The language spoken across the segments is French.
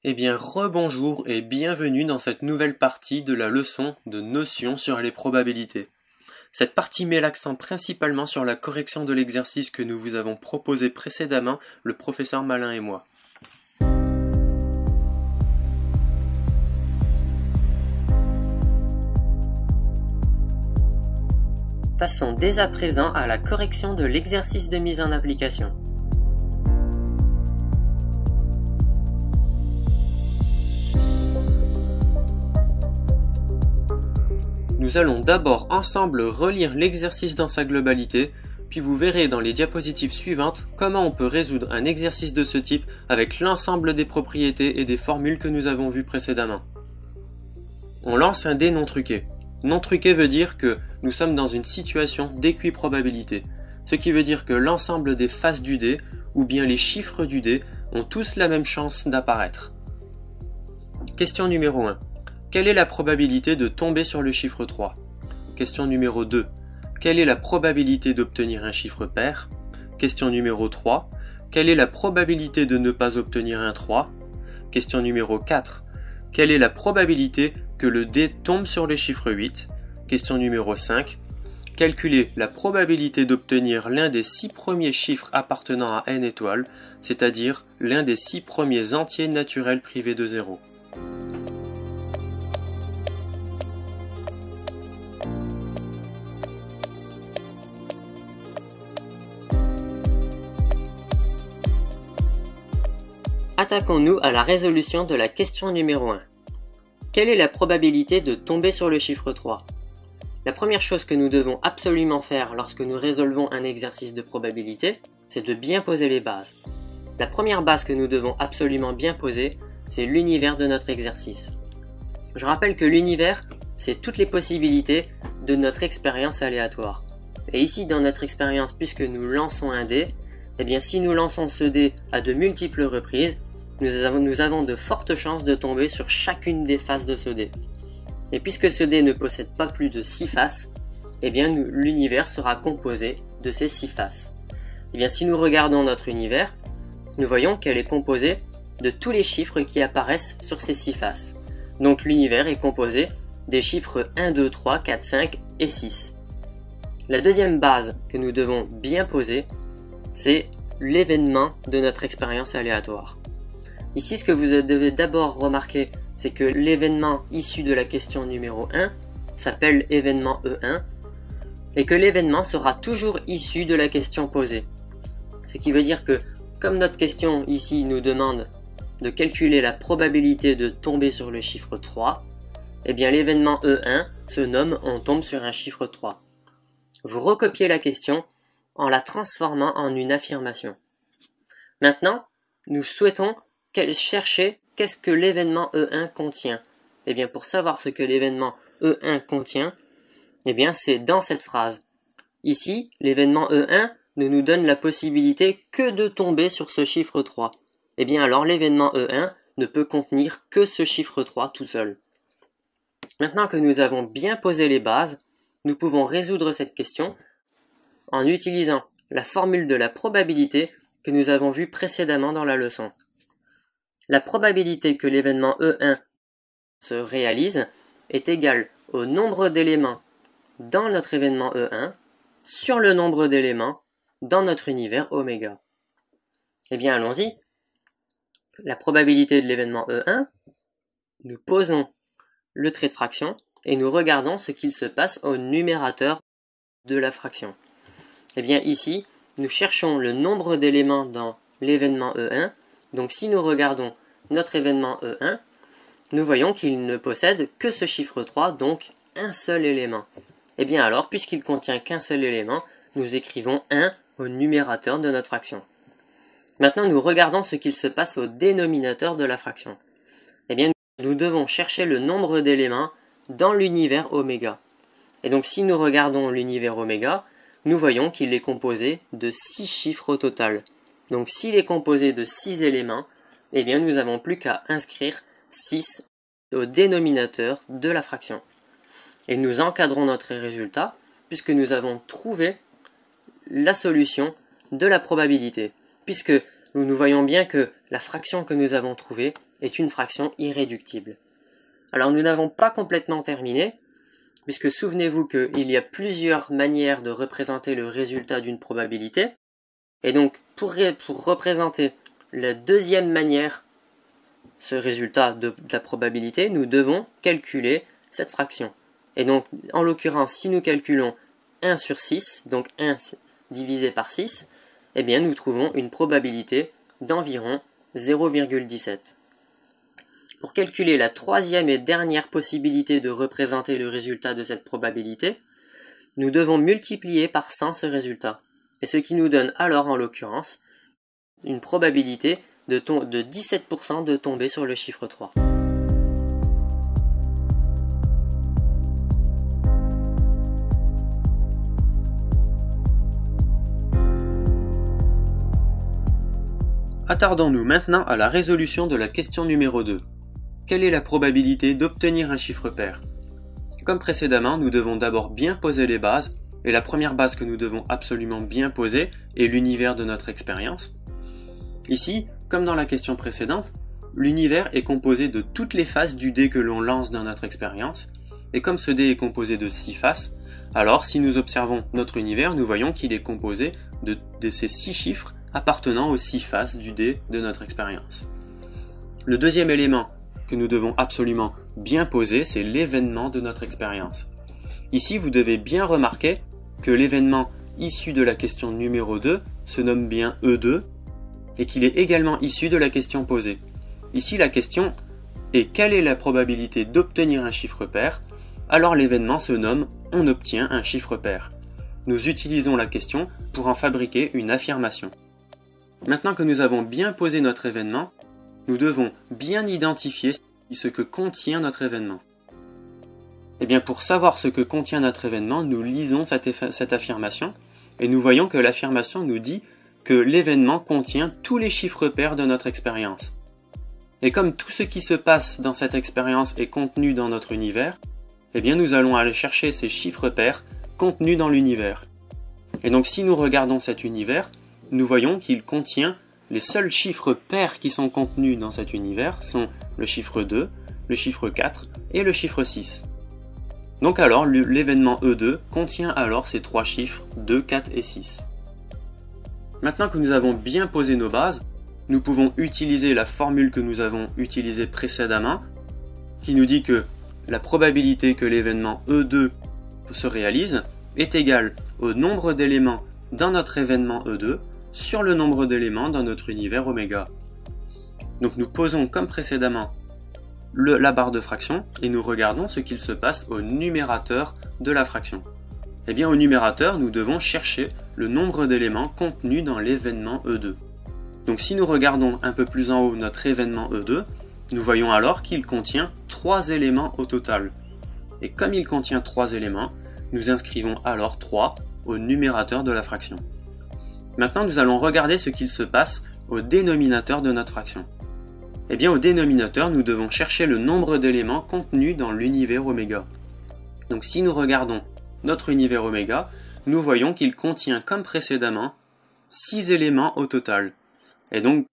Eh bien, rebonjour et bienvenue dans cette nouvelle partie de la leçon de notions sur les probabilités. Cette partie met l'accent principalement sur la correction de l'exercice que nous vous avons proposé précédemment, le professeur Malin et moi. Passons dès à présent à la correction de l'exercice de mise en application. Nous allons d'abord ensemble relire l'exercice dans sa globalité, puis vous verrez dans les diapositives suivantes comment on peut résoudre un exercice de ce type avec l'ensemble des propriétés et des formules que nous avons vues précédemment. On lance un dé non truqué. Non truqué veut dire que nous sommes dans une situation d'équiprobabilité, ce qui veut dire que l'ensemble des faces du dé, ou bien les chiffres du dé, ont tous la même chance d'apparaître. Question numéro 1. Quelle est la probabilité de tomber sur le chiffre 3? Question numéro 2. Quelle est la probabilité d'obtenir un chiffre pair? Question numéro 3. Quelle est la probabilité de ne pas obtenir un 3? Question numéro 4. Quelle est la probabilité que le dé tombe sur le chiffre 8? Question numéro 5. Calculer la probabilité d'obtenir l'un des 6 premiers chiffres appartenant à n étoiles, c'est-à-dire l'un des 6 premiers entiers naturels privés de 0. Attaquons-nous à la résolution de la question numéro 1. Quelle est la probabilité de tomber sur le chiffre 3? La première chose que nous devons absolument faire lorsque nous résolvons un exercice de probabilité, c'est de bien poser les bases. La première base que nous devons absolument bien poser, c'est l'univers de notre exercice. Je rappelle que l'univers, c'est toutes les possibilités de notre expérience aléatoire. Et ici, dans notre expérience, puisque nous lançons un dé, eh bien si nous lançons ce dé à de multiples reprises, nous avons de fortes chances de tomber sur chacune des faces de ce dé. Et puisque ce dé ne possède pas plus de 6 faces, eh bien l'univers sera composé de ces 6 faces. Eh bien si nous regardons notre univers, nous voyons qu'elle est composée de tous les chiffres qui apparaissent sur ces 6 faces. Donc l'univers est composé des chiffres 1, 2, 3, 4, 5 et 6. La deuxième base que nous devons bien poser, c'est l'événement de notre expérience aléatoire. Ici, ce que vous devez d'abord remarquer, c'est que l'événement issu de la question numéro 1 s'appelle événement E1 et que l'événement sera toujours issu de la question posée. Ce qui veut dire que, comme notre question ici nous demande de calculer la probabilité de tomber sur le chiffre 3, eh bien l'événement E1 se nomme on tombe sur un chiffre 3. Vous recopiez la question en la transformant en une affirmation. Maintenant, nous souhaitons chercher qu'est-ce que l'événement E1 contient. Eh bien, pour savoir ce que l'événement E1 contient, eh bien, c'est dans cette phrase. Ici, l'événement E1 ne nous donne la possibilité que de tomber sur ce chiffre 3. Eh bien, alors l'événement E1 ne peut contenir que ce chiffre 3 tout seul. Maintenant que nous avons bien posé les bases, nous pouvons résoudre cette question en utilisant la formule de la probabilité que nous avons vue précédemment dans la leçon. La probabilité que l'événement E1 se réalise est égale au nombre d'éléments dans notre événement E1 sur le nombre d'éléments dans notre univers oméga. Eh bien, allons-y. La probabilité de l'événement E1, nous posons le trait de fraction et nous regardons ce qu'il se passe au numérateur de la fraction. Eh bien, ici, nous cherchons le nombre d'éléments dans l'événement E1. Donc si nous regardons notre événement E1, nous voyons qu'il ne possède que ce chiffre 3, donc un seul élément. Et bien alors, puisqu'il contient qu'un seul élément, nous écrivons 1 au numérateur de notre fraction. Maintenant, nous regardons ce qu'il se passe au dénominateur de la fraction. Eh bien, nous devons chercher le nombre d'éléments dans l'univers oméga. Et donc si nous regardons l'univers oméga, nous voyons qu'il est composé de 6 chiffres au total. Donc s'il est composé de 6 éléments, eh bien nous n'avons plus qu'à inscrire 6 au dénominateur de la fraction. Et nous encadrons notre résultat puisque nous avons trouvé la solution de la probabilité. Puisque nous voyons bien que la fraction que nous avons trouvée est une fraction irréductible. Alors nous n'avons pas complètement terminé, puisque souvenez-vous qu'il y a plusieurs manières de représenter le résultat d'une probabilité, et donc pour représenter la deuxième manière, ce résultat de la probabilité, nous devons calculer cette fraction. Et donc, en l'occurrence, si nous calculons 1 sur 6, donc 1 divisé par 6, eh bien nous trouvons une probabilité d'environ 0,17. Pour calculer la troisième et dernière possibilité de représenter le résultat de cette probabilité, nous devons multiplier par 100 ce résultat, et ce qui nous donne alors en l'occurrence une probabilité de 17% de tomber sur le chiffre 3. Attardons-nous maintenant à la résolution de la question numéro 2. Quelle est la probabilité d'obtenir un chiffre pair? Comme précédemment, nous devons d'abord bien poser les bases, et la première base que nous devons absolument bien poser est l'univers de notre expérience. Ici, comme dans la question précédente, l'univers est composé de toutes les faces du dé que l'on lance dans notre expérience, et comme ce dé est composé de 6 faces, alors si nous observons notre univers, nous voyons qu'il est composé de ces 6 chiffres appartenant aux 6 faces du dé de notre expérience. Le deuxième élément que nous devons absolument bien poser, c'est l'événement de notre expérience. Ici, vous devez bien remarquer que l'événement issu de la question numéro 2 se nomme bien E2 et qu'il est également issu de la question posée. Ici, la question est quelle est la probabilité d'obtenir un chiffre pair? Alors l'événement se nomme on obtient un chiffre pair. Nous utilisons la question pour en fabriquer une affirmation. Maintenant que nous avons bien posé notre événement, nous devons bien identifier ce que contient notre événement. Et bien pour savoir ce que contient notre événement, nous lisons cette affirmation et nous voyons que l'affirmation nous dit que l'événement contient tous les chiffres pairs de notre expérience. Et comme tout ce qui se passe dans cette expérience est contenu dans notre univers, eh bien nous allons aller chercher ces chiffres pairs contenus dans l'univers. Et donc si nous regardons cet univers, nous voyons qu'il contient les seuls chiffres pairs qui sont contenus dans cet univers sont le chiffre 2, le chiffre 4 et le chiffre 6. Donc alors l'événement E2 contient alors ces 3 chiffres 2, 4 et 6. Maintenant que nous avons bien posé nos bases, nous pouvons utiliser la formule que nous avons utilisée précédemment qui nous dit que la probabilité que l'événement E2 se réalise est égale au nombre d'éléments dans notre événement E2 sur le nombre d'éléments dans notre univers oméga. Donc nous posons comme précédemment la barre de fraction et nous regardons ce qu'il se passe au numérateur de la fraction. Eh bien au numérateur, nous devons chercher le nombre d'éléments contenus dans l'événement E2. Donc si nous regardons un peu plus en haut notre événement E2, nous voyons alors qu'il contient 3 éléments au total. Et comme il contient 3 éléments, nous inscrivons alors 3 au numérateur de la fraction. Maintenant, nous allons regarder ce qu'il se passe au dénominateur de notre fraction. Eh bien, au dénominateur, nous devons chercher le nombre d'éléments contenus dans l'univers oméga. Donc, si nous regardons notre univers oméga, nous voyons qu'il contient, comme précédemment, 6 éléments au total. Et donc,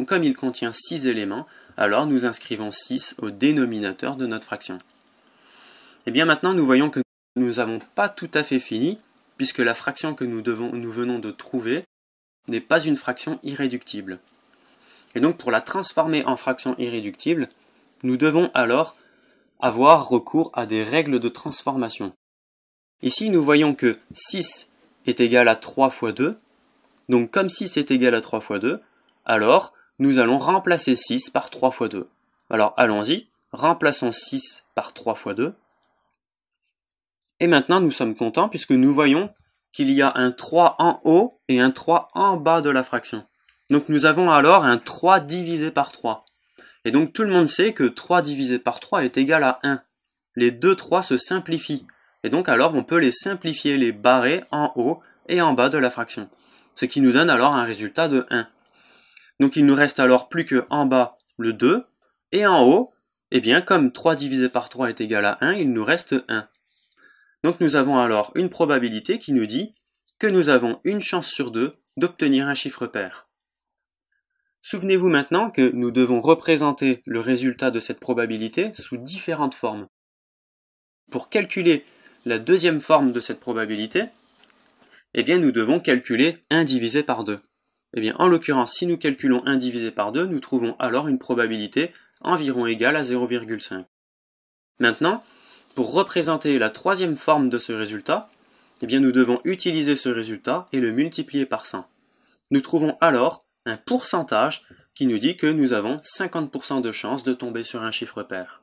comme il contient 6 éléments, alors nous inscrivons 6 au dénominateur de notre fraction. Eh bien, maintenant, nous voyons que nous n'avons pas tout à fait fini, puisque la fraction que nous venons de trouver n'est pas une fraction irréductible. Et donc pour la transformer en fraction irréductible, nous devons alors avoir recours à des règles de transformation. Ici nous voyons que 6 est égal à 3 fois 2, donc comme 6 est égal à 3 fois 2, alors nous allons remplacer 6 par 3 fois 2. Alors allons-y, remplaçons 6 par 3 fois 2. Et maintenant, nous sommes contents puisque nous voyons qu'il y a un 3 en haut et un 3 en bas de la fraction. Donc nous avons alors un 3 divisé par 3. Et donc tout le monde sait que 3 divisé par 3 est égal à 1. Les deux 3 se simplifient. Et donc alors on peut les simplifier, les barrer en haut et en bas de la fraction. Ce qui nous donne alors un résultat de 1. Donc il nous reste alors plus que en bas le 2 et en haut, eh bien comme 3 divisé par 3 est égal à 1, il nous reste 1. Donc nous avons alors une probabilité qui nous dit que nous avons une chance sur 2 d'obtenir un chiffre pair. Souvenez-vous maintenant que nous devons représenter le résultat de cette probabilité sous différentes formes. Pour calculer la deuxième forme de cette probabilité, eh bien nous devons calculer 1 divisé par 2. Eh bien, en l'occurrence, si nous calculons 1 divisé par 2, nous trouvons alors une probabilité environ égale à 0,5. Maintenant, pour représenter la troisième forme de ce résultat, eh bien, nous devons utiliser ce résultat et le multiplier par 100. Nous trouvons alors un pourcentage qui nous dit que nous avons 50% de chance de tomber sur un chiffre pair.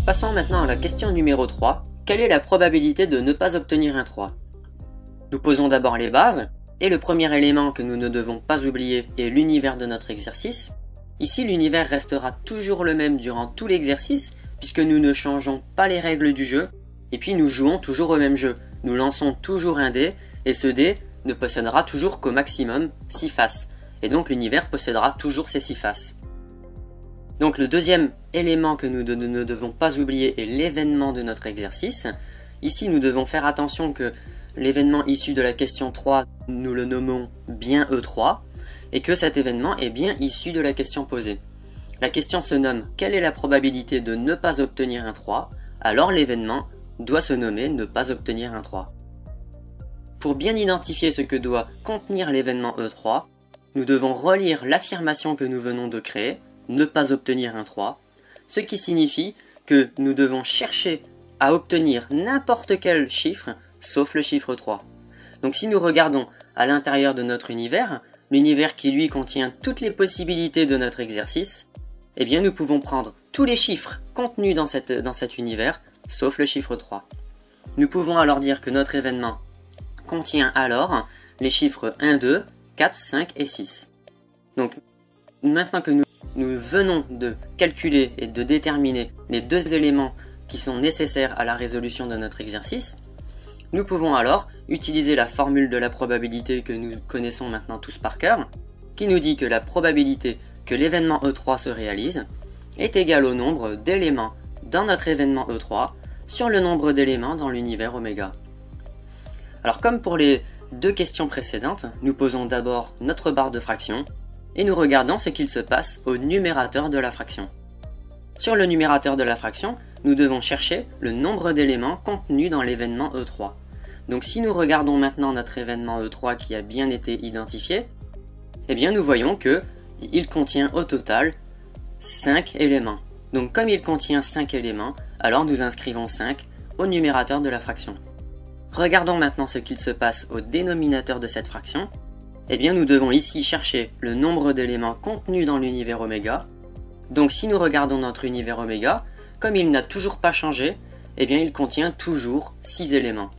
Passons maintenant à la question numéro 3. Quelle est la probabilité de ne pas obtenir un 3 ? Nous posons d'abord les bases, et le premier élément que nous ne devons pas oublier est l'univers de notre exercice. Ici, l'univers restera toujours le même durant tout l'exercice, puisque nous ne changeons pas les règles du jeu, et puis nous jouons toujours au même jeu. Nous lançons toujours un dé, et ce dé ne possédera toujours qu'au maximum 6 faces, et donc l'univers possédera toujours ces 6 faces. Donc le deuxième élément que nous ne devons pas oublier est l'événement de notre exercice. Ici, nous devons faire attention que l'événement issu de la question 3, nous le nommons bien E3, et que cet événement est bien issu de la question posée. La question se nomme « Quelle est la probabilité de ne pas obtenir un 3 ?» Alors l'événement doit se nommer « Ne pas obtenir un 3 ». Pour bien identifier ce que doit contenir l'événement E3, nous devons relire l'affirmation que nous venons de créer, ne pas obtenir un 3, ce qui signifie que nous devons chercher à obtenir n'importe quel chiffre sauf le chiffre 3. Donc si nous regardons à l'intérieur de notre univers, l'univers qui lui contient toutes les possibilités de notre exercice, eh bien nous pouvons prendre tous les chiffres contenus dans cet univers sauf le chiffre 3. Nous pouvons alors dire que notre événement contient alors les chiffres 1, 2, 4, 5 et 6. Donc maintenant que nous venons de calculer et de déterminer les deux éléments qui sont nécessaires à la résolution de notre exercice, nous pouvons alors utiliser la formule de la probabilité que nous connaissons maintenant tous par cœur, qui nous dit que la probabilité que l'événement E3 se réalise est égale au nombre d'éléments dans notre événement E3 sur le nombre d'éléments dans l'univers oméga. Alors comme pour les deux questions précédentes, nous posons d'abord notre barre de fraction et nous regardons ce qu'il se passe au numérateur de la fraction. Sur le numérateur de la fraction, nous devons chercher le nombre d'éléments contenus dans l'événement E3. Donc si nous regardons maintenant notre événement E3 qui a bien été identifié, eh bien nous voyons qu'il contient au total 5 éléments. Donc comme il contient 5 éléments, alors nous inscrivons 5 au numérateur de la fraction. Regardons maintenant ce qu'il se passe au dénominateur de cette fraction. Eh bien nous devons ici chercher le nombre d'éléments contenus dans l'univers oméga. Donc si nous regardons notre univers oméga, comme il n'a toujours pas changé, eh bien il contient toujours 6 éléments.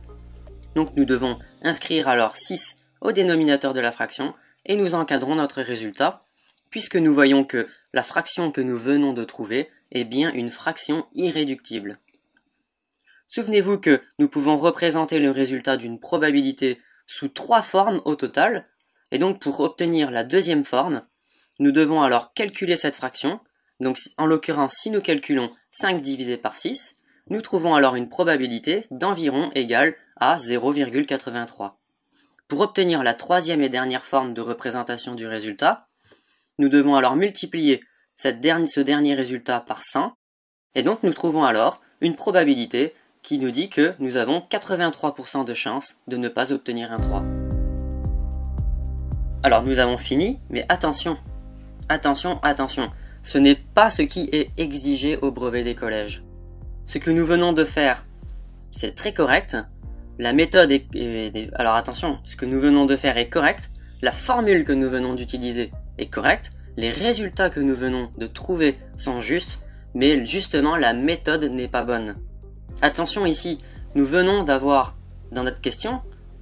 Donc nous devons inscrire alors 6 au dénominateur de la fraction et nous encadrons notre résultat, puisque nous voyons que la fraction que nous venons de trouver est bien une fraction irréductible. Souvenez-vous que nous pouvons représenter le résultat d'une probabilité sous 3 formes au total, et donc pour obtenir la deuxième forme, nous devons alors calculer cette fraction. Donc en l'occurrence, si nous calculons 5 divisé par 6, nous trouvons alors une probabilité d'environ égale à 0,83. Pour obtenir la troisième et dernière forme de représentation du résultat, nous devons alors multiplier ce dernier résultat par 100, et donc nous trouvons alors une probabilité qui nous dit que nous avons 83% de chance de ne pas obtenir un 3. Alors nous avons fini, mais attention, attention, attention, ce n'est pas ce qui est exigé au brevet des collèges. Ce que nous venons de faire, c'est très correct, la méthode alors attention, ce que nous venons de faire est correct, la formule que nous venons d'utiliser est correcte, les résultats que nous venons de trouver sont justes, mais justement la méthode n'est pas bonne. Attention ici, nous venons d'avoir dans notre question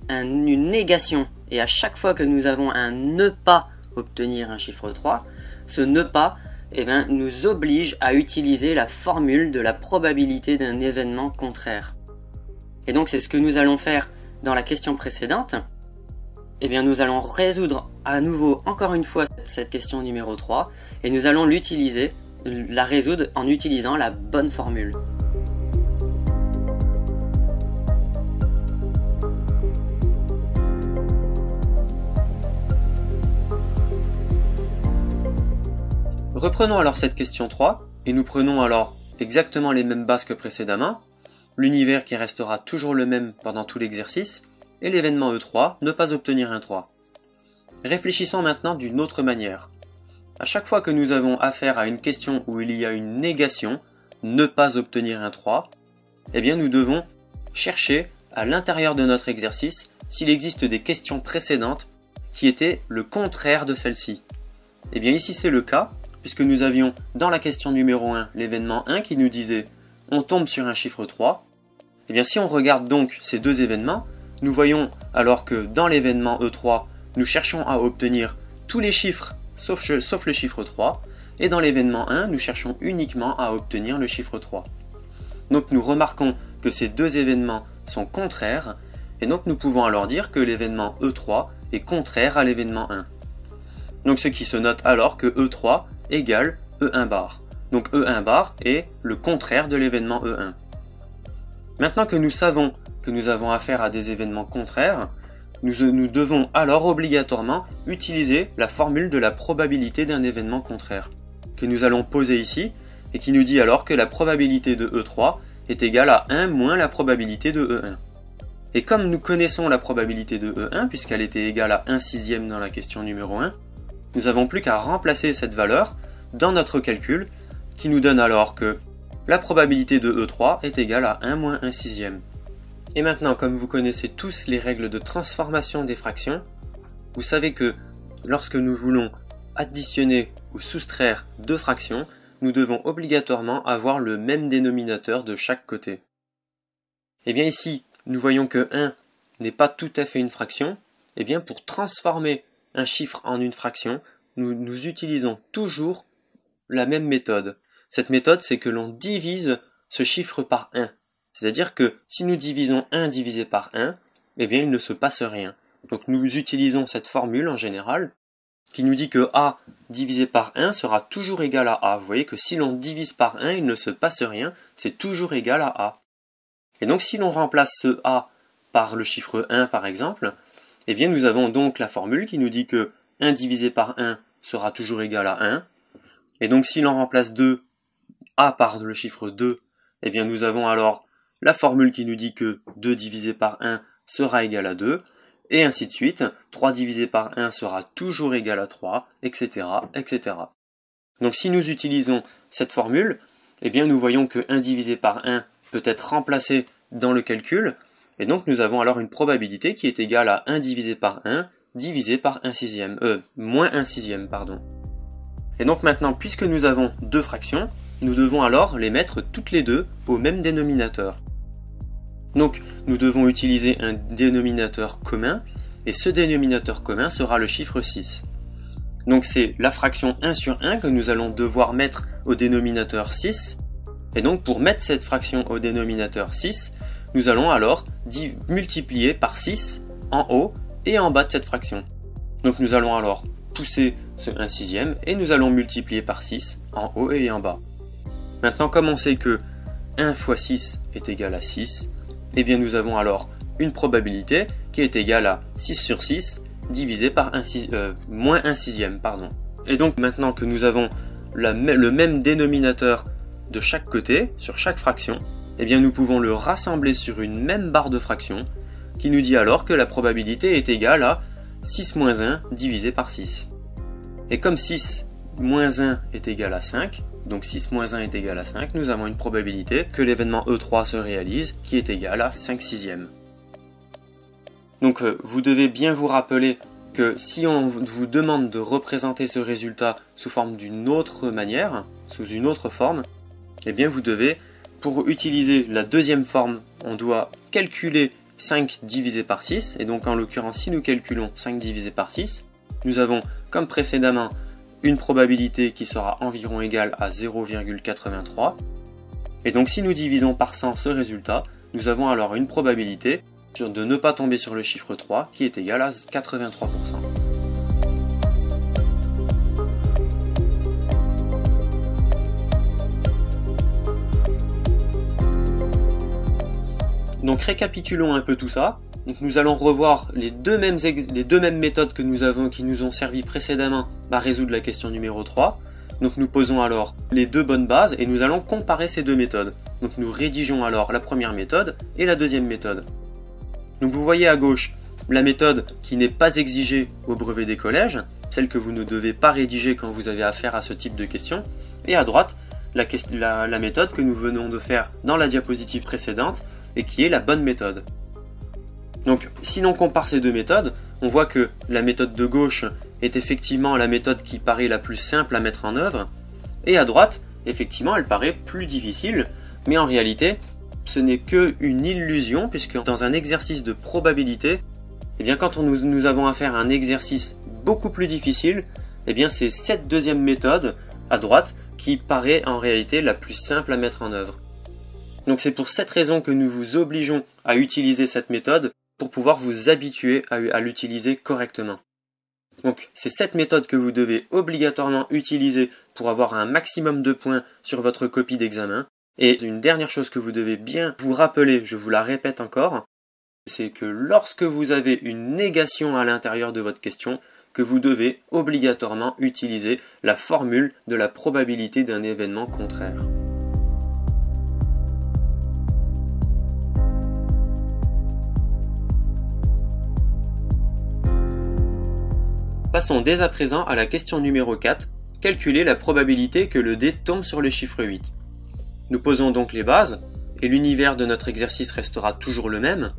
une négation, et à chaque fois que nous avons un ne pas obtenir un chiffre 3, ce ne pas nous oblige à utiliser la formule de la probabilité d'un événement contraire. Et donc c'est ce que nous allons faire dans la question précédente. Nous allons résoudre à nouveau, encore une fois, cette question numéro 3 et nous allons la résoudre en utilisant la bonne formule. Reprenons alors cette question 3 et nous prenons alors exactement les mêmes bases que précédemment, l'univers qui restera toujours le même pendant tout l'exercice et l'événement E3, ne pas obtenir un 3. Réfléchissons maintenant d'une autre manière. À chaque fois que nous avons affaire à une question où il y a une négation, ne pas obtenir un 3, eh bien nous devons chercher à l'intérieur de notre exercice s'il existe des questions précédentes qui étaient le contraire de celle-ci. Eh bien ici c'est le cas, puisque nous avions dans la question numéro 1 l'événement 1 qui nous disait on tombe sur un chiffre 3. Eh bien si on regarde donc ces deux événements, nous voyons alors que dans l'événement E3, nous cherchons à obtenir tous les chiffres sauf le chiffre 3, et dans l'événement 1, nous cherchons uniquement à obtenir le chiffre 3. Donc nous remarquons que ces deux événements sont contraires, et donc nous pouvons alors dire que l'événement E3 est contraire à l'événement 1. Donc ce qui se note alors que E3 égale E1 bar. Donc E1 bar est le contraire de l'événement E1. Maintenant que nous savons que nous avons affaire à des événements contraires, nous devons alors obligatoirement utiliser la formule de la probabilité d'un événement contraire, que nous allons poser ici, et qui nous dit alors que la probabilité de E3 est égale à 1 moins la probabilité de E1. Et comme nous connaissons la probabilité de E1, puisqu'elle était égale à 1/6 dans la question numéro 1, nous n'avons plus qu'à remplacer cette valeur dans notre calcul, qui nous donne alors que la probabilité de E3 est égale à 1 moins 1/6. Et maintenant, comme vous connaissez tous les règles de transformation des fractions, vous savez que lorsque nous voulons additionner ou soustraire deux fractions, nous devons obligatoirement avoir le même dénominateur de chaque côté. Et bien ici, nous voyons que 1 n'est pas tout à fait une fraction. Et bien pour transformer un chiffre en une fraction, nous utilisons toujours la même méthode. Cette méthode, c'est que l'on divise ce chiffre par 1. C'est-à-dire que si nous divisons 1 divisé par 1, eh bien il ne se passe rien. Donc nous utilisons cette formule en général qui nous dit que A divisé par 1 sera toujours égal à A. Vous voyez que si l'on divise par 1, il ne se passe rien, c'est toujours égal à A. Et donc si l'on remplace ce A par le chiffre 1 par exemple, eh bien nous avons donc la formule qui nous dit que 1 divisé par 1 sera toujours égal à 1. Et donc si l'on remplace 2 A par le chiffre 2, eh bien nous avons alors la formule qui nous dit que 2 divisé par 1 sera égal à 2, et ainsi de suite. 3 divisé par 1 sera toujours égal à 3, etc., etc. Donc si nous utilisons cette formule, eh bien nous voyons que 1 divisé par 1 peut être remplacé dans le calcul, et donc nous avons alors une probabilité qui est égale à 1 divisé par 1 divisé par moins 1/6, pardon. Et donc maintenant, puisque nous avons deux fractions, nous devons alors les mettre toutes les deux au même dénominateur. Donc nous devons utiliser un dénominateur commun, et ce dénominateur commun sera le chiffre 6. Donc c'est la fraction 1 sur 1 que nous allons devoir mettre au dénominateur 6, et donc pour mettre cette fraction au dénominateur 6, nous allons alors multiplier par 6 en haut et en bas de cette fraction. Donc nous allons alors pousser ce 1/6 et nous allons multiplier par 6 en haut et en bas. Maintenant, comme on sait que 1 fois 6 est égal à 6, eh bien nous avons alors une probabilité qui est égale à 6 sur 6 divisé par moins 1/6. Et donc maintenant que nous avons le même dénominateur de chaque côté, sur chaque fraction, eh bien nous pouvons le rassembler sur une même barre de fraction, qui nous dit alors que la probabilité est égale à 6 moins 1 divisé par 6. Et comme 6 moins 1 est égal à 5, donc 6 moins 1 est égal à 5, nous avons une probabilité que l'événement E3 se réalise qui est égale à 5/6. Donc vous devez bien vous rappeler que si on vous demande de représenter ce résultat sous forme d'une autre manière, sous une autre forme, eh bien vous devez, pour utiliser la deuxième forme, on doit calculer 5 divisé par 6, et donc en l'occurrence si nous calculons 5 divisé par 6, nous avons comme précédemment une probabilité qui sera environ égale à 0,83, et donc si nous divisons par 100 ce résultat, nous avons alors une probabilité de ne pas tomber sur le chiffre 3 qui est égale à 83%. Donc récapitulons un peu tout ça. Donc nous allons revoir les deux mêmes méthodes que qui nous ont servi précédemment à résoudre la question numéro 3. Donc nous posons alors les deux bonnes bases et nous allons comparer ces deux méthodes. Donc nous rédigeons alors la première méthode et la deuxième méthode. Donc vous voyez à gauche la méthode qui n'est pas exigée au brevet des collèges, celle que vous ne devez pas rédiger quand vous avez affaire à ce type de questions, et à droite la méthode que nous venons de faire dans la diapositive précédente et qui est la bonne méthode. Donc si l'on compare ces deux méthodes, on voit que la méthode de gauche est effectivement la méthode qui paraît la plus simple à mettre en œuvre, et à droite, effectivement, elle paraît plus difficile, mais en réalité, ce n'est qu'une illusion, puisque dans un exercice de probabilité, eh bien, quand nous avons affaire à un exercice beaucoup plus difficile, eh bien, c'est cette deuxième méthode, à droite, qui paraît en réalité la plus simple à mettre en œuvre. Donc c'est pour cette raison que nous vous obligeons à utiliser cette méthode pour pouvoir vous habituer à l'utiliser correctement. Donc c'est cette méthode que vous devez obligatoirement utiliser pour avoir un maximum de points sur votre copie d'examen. Et une dernière chose que vous devez bien vous rappeler, je vous la répète encore, c'est que lorsque vous avez une négation à l'intérieur de votre question, que vous devez obligatoirement utiliser la formule de la probabilité d'un événement contraire. Passons dès à présent à la question numéro 4, calculer la probabilité que le dé tombe sur le chiffre 8. Nous posons donc les bases, et l'univers de notre exercice restera toujours le même,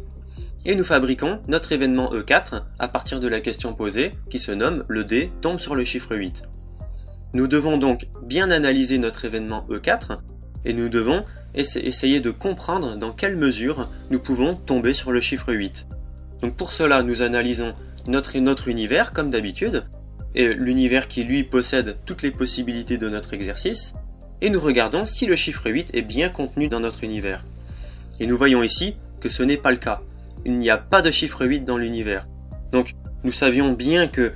et nous fabriquons notre événement E4 à partir de la question posée, qui se nomme le dé tombe sur le chiffre 8. Nous devons donc bien analyser notre événement E4, et nous devons essayer de comprendre dans quelle mesure nous pouvons tomber sur le chiffre 8. Donc pour cela, nous analysons notre univers comme d'habitude, et l'univers qui lui possède toutes les possibilités de notre exercice, et nous regardons si le chiffre 8 est bien contenu dans notre univers. Et nous voyons ici que ce n'est pas le cas. Il n'y a pas de chiffre 8 dans l'univers. Donc nous savions bien que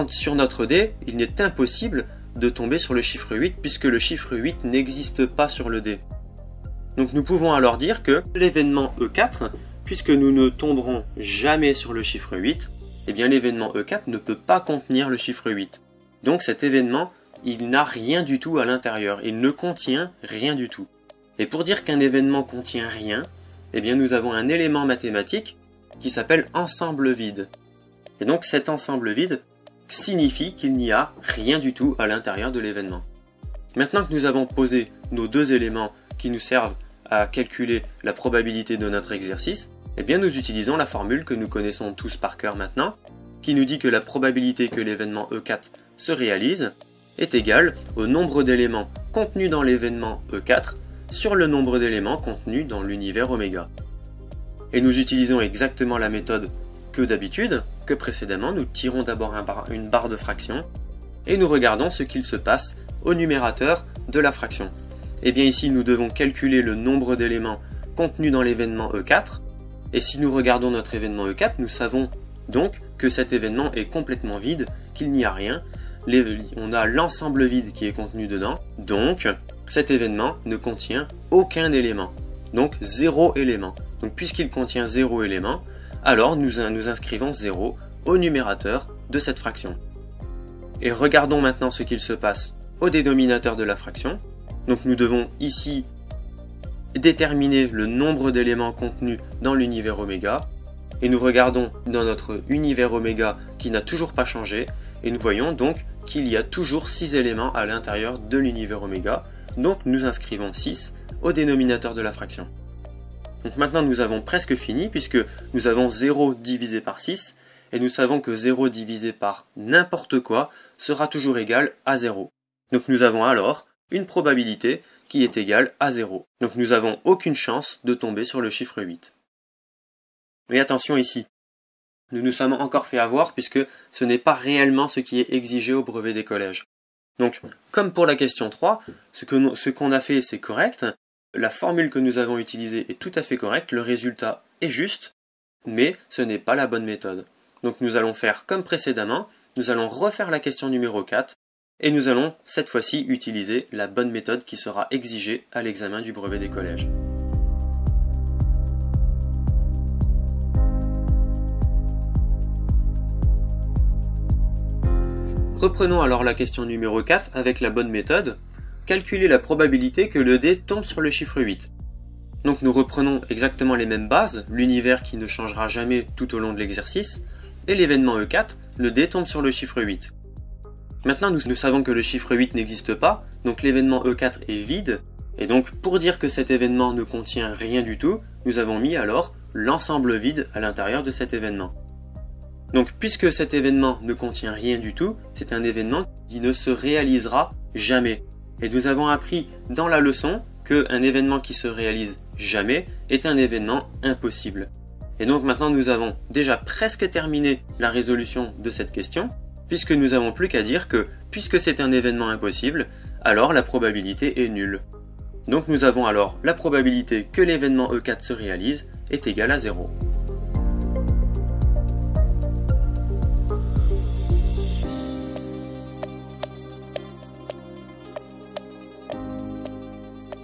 sur notre dé, il n'est impossible de tomber sur le chiffre 8 puisque le chiffre 8 n'existe pas sur le dé. Donc nous pouvons alors dire que l'événement E4, puisque nous ne tomberons jamais sur le chiffre 8, eh bien l'événement E4 ne peut pas contenir le chiffre 8. Donc cet événement, il n'a rien du tout à l'intérieur, il ne contient rien du tout. Et pour dire qu'un événement contient rien, eh bien nous avons un élément mathématique qui s'appelle ensemble vide. Et donc cet ensemble vide signifie qu'il n'y a rien du tout à l'intérieur de l'événement. Maintenant que nous avons posé nos deux éléments qui nous servent à calculer la probabilité de notre exercice, eh bien nous utilisons la formule que nous connaissons tous par cœur maintenant, qui nous dit que la probabilité que l'événement E4 se réalise est égale au nombre d'éléments contenus dans l'événement E4 sur le nombre d'éléments contenus dans l'univers oméga. Et nous utilisons exactement la méthode que d'habitude, que précédemment, nous tirons d'abord une barre de fraction et nous regardons ce qu'il se passe au numérateur de la fraction. Et bien ici nous devons calculer le nombre d'éléments contenus dans l'événement E4, et si nous regardons notre événement E4, nous savons donc que cet événement est complètement vide, qu'il n'y a rien, on a l'ensemble vide qui est contenu dedans, donc cet événement ne contient aucun élément, donc 0 élément. Donc puisqu'il contient 0 élément, alors nous inscrivons 0 au numérateur de cette fraction. Et regardons maintenant ce qu'il se passe au dénominateur de la fraction. Donc nous devons ici déterminer le nombre d'éléments contenus dans l'univers oméga, et nous regardons dans notre univers oméga qui n'a toujours pas changé, et nous voyons donc qu'il y a toujours 6 éléments à l'intérieur de l'univers oméga, donc nous inscrivons 6 au dénominateur de la fraction. Donc maintenant nous avons presque fini puisque nous avons 0 divisé par 6, et nous savons que 0 divisé par n'importe quoi sera toujours égal à 0. Donc nous avons alors une probabilité qui est égale à 0. Donc nous n'avons aucune chance de tomber sur le chiffre 8. Mais attention ici, nous nous sommes encore fait avoir puisque ce n'est pas réellement ce qui est exigé au brevet des collèges. Donc comme pour la question 3, ce qu'on a fait c'est correct, la formule que nous avons utilisée est tout à fait correcte, le résultat est juste, mais ce n'est pas la bonne méthode. Donc nous allons faire comme précédemment, nous allons refaire la question numéro 4, et nous allons cette fois-ci utiliser la bonne méthode qui sera exigée à l'examen du brevet des collèges. Reprenons alors la question numéro 4 avec la bonne méthode. Calculer la probabilité que le dé tombe sur le chiffre 8. Donc nous reprenons exactement les mêmes bases, l'univers qui ne changera jamais tout au long de l'exercice, et l'événement E4, le dé tombe sur le chiffre 8. Maintenant nous savons que le chiffre 8 n'existe pas, donc l'événement E4 est vide, et donc pour dire que cet événement ne contient rien du tout, nous avons mis alors l'ensemble vide à l'intérieur de cet événement. Donc puisque cet événement ne contient rien du tout, c'est un événement qui ne se réalisera jamais. Et nous avons appris dans la leçon qu'un événement qui se réalise jamais est un événement impossible. Et donc maintenant nous avons déjà presque terminé la résolution de cette question, puisque nous n'avons plus qu'à dire que puisque c'est un événement impossible, alors la probabilité est nulle. Donc nous avons alors la probabilité que l'événement E4 se réalise est égale à 0.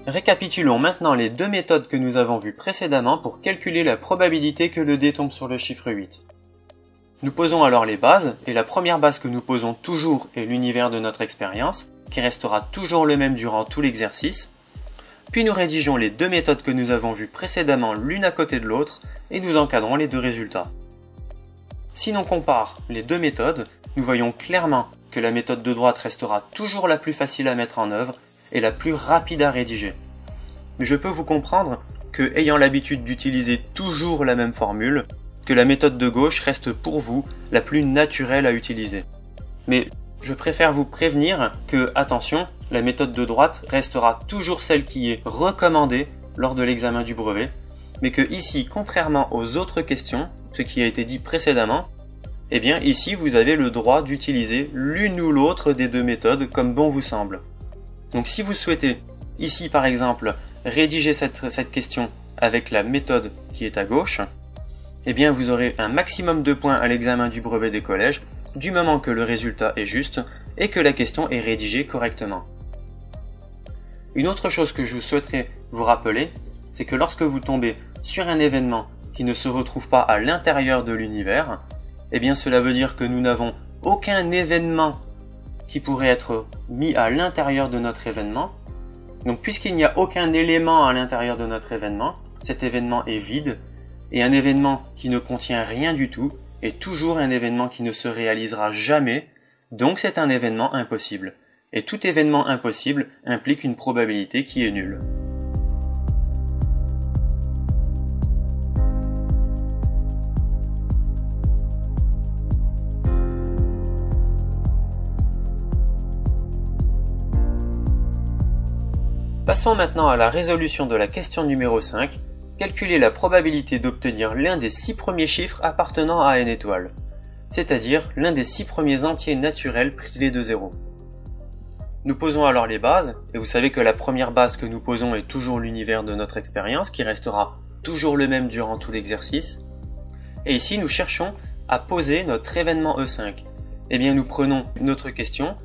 Récapitulons maintenant les deux méthodes que nous avons vues précédemment pour calculer la probabilité que le dé tombe sur le chiffre 8. Nous posons alors les bases, et la première base que nous posons toujours est l'univers de notre expérience, qui restera toujours le même durant tout l'exercice. Puis nous rédigeons les deux méthodes que nous avons vues précédemment l'une à côté de l'autre, et nous encadrons les deux résultats. Si l'on compare les deux méthodes, nous voyons clairement que la méthode de droite restera toujours la plus facile à mettre en œuvre, et la plus rapide à rédiger. Mais je peux vous comprendre que, ayant l'habitude d'utiliser toujours la même formule, que la méthode de gauche reste pour vous la plus naturelle à utiliser. Mais je préfère vous prévenir que, attention, la méthode de droite restera toujours celle qui est recommandée lors de l'examen du brevet, mais que ici, contrairement aux autres questions, ce qui a été dit précédemment, eh bien ici vous avez le droit d'utiliser l'une ou l'autre des deux méthodes comme bon vous semble. Donc si vous souhaitez, ici par exemple, rédiger cette question avec la méthode qui est à gauche, eh bien vous aurez un maximum de points à l'examen du brevet des collèges, du moment que le résultat est juste et que la question est rédigée correctement. Une autre chose que je souhaiterais vous rappeler, c'est que lorsque vous tombez sur un événement qui ne se retrouve pas à l'intérieur de l'univers, eh bien cela veut dire que nous n'avons aucun événement qui pourrait être mis à l'intérieur de notre événement. Donc puisqu'il n'y a aucun élément à l'intérieur de notre événement, cet événement est vide, et un événement qui ne contient rien du tout est toujours un événement qui ne se réalisera jamais, donc c'est un événement impossible. Et tout événement impossible implique une probabilité qui est nulle. Passons maintenant à la résolution de la question numéro 5. Calculer la probabilité d'obtenir l'un des 6 premiers chiffres appartenant à n étoiles, c'est-à-dire l'un des 6 premiers entiers naturels privés de 0. Nous posons alors les bases, et vous savez que la première base que nous posons est toujours l'univers de notre expérience, qui restera toujours le même durant tout l'exercice. Et ici, nous cherchons à poser notre événement E5. Eh bien, nous prenons notre question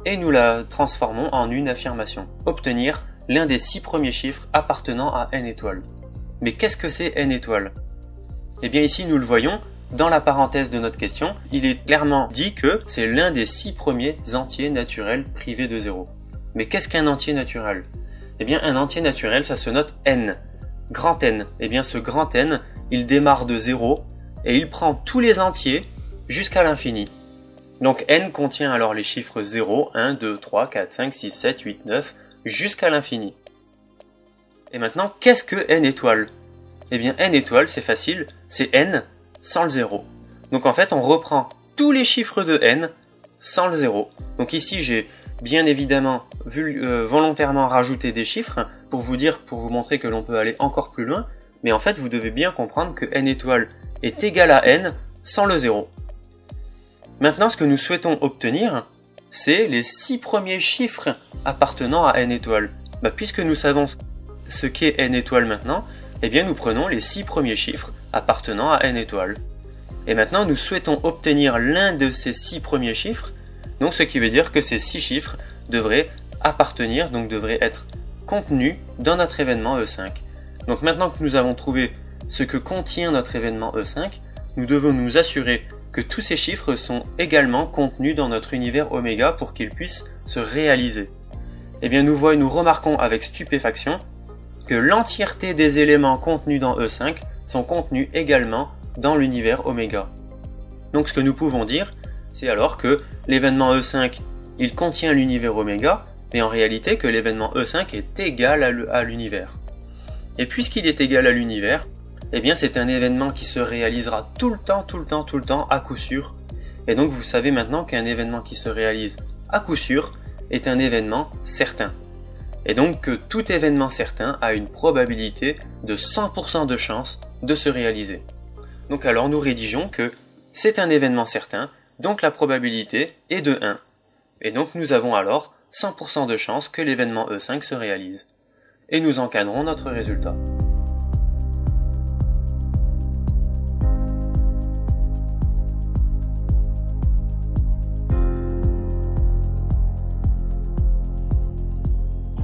et nous la transformons en une affirmation. Obtenir l'un des 6 premiers chiffres appartenant à n étoiles. Mais qu'est-ce que c'est n étoiles? Eh bien ici nous le voyons, dans la parenthèse de notre question, il est clairement dit que c'est l'un des 6 premiers entiers naturels privés de 0. Mais qu'est-ce qu'un entier naturel? Eh bien un entier naturel ça se note n. Grand N. Eh bien ce grand N, il démarre de 0 et il prend tous les entiers jusqu'à l'infini. Donc n contient alors les chiffres 0, 1, 2, 3, 4, 5, 6, 7, 8, 9, jusqu'à l'infini. Et maintenant, qu'est-ce que n étoiles? Eh bien, n étoiles, c'est facile, c'est n sans le 0. Donc en fait, on reprend tous les chiffres de n sans le 0. Donc ici, j'ai bien évidemment volontairement rajouté des chiffres pour vous montrer que l'on peut aller encore plus loin. Mais en fait, vous devez bien comprendre que n étoiles est égal à n sans le 0. Maintenant, ce que nous souhaitons obtenir, c'est les 6 premiers chiffres appartenant à n étoiles. Puisque nous savons ce qu'est n étoiles maintenant, eh bien nous prenons les 6 premiers chiffres appartenant à n étoiles. Et maintenant nous souhaitons obtenir l'un de ces 6 premiers chiffres, donc ce qui veut dire que ces 6 chiffres devraient appartenir, donc devraient être contenus dans notre événement E5. Donc maintenant que nous avons trouvé ce que contient notre événement E5, nous devons nous assurer que tous ces chiffres sont également contenus dans notre univers oméga pour qu'ils puissent se réaliser. Eh bien nous remarquons avec stupéfaction que l'entièreté des éléments contenus dans E5 sont contenus également dans l'univers oméga. Donc ce que nous pouvons dire, c'est alors que l'événement E5, il contient l'univers oméga, mais en réalité que l'événement E5 est égal à l'univers. Et puisqu'il est égal à l'univers, eh bien c'est un événement qui se réalisera tout le temps, à coup sûr. Et donc vous savez maintenant qu'un événement qui se réalise à coup sûr est un événement certain. Et donc que tout événement certain a une probabilité de 100% de chance de se réaliser. Donc alors nous rédigeons que c'est un événement certain, donc la probabilité est de 1. Et donc nous avons alors 100% de chance que l'événement E5 se réalise. Et nous encadrons notre résultat.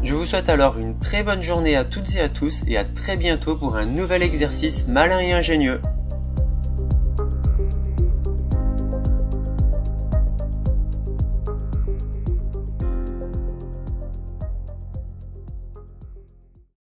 Je vous souhaite alors une très bonne journée à toutes et à tous et à très bientôt pour un nouvel exercice malin et ingénieux.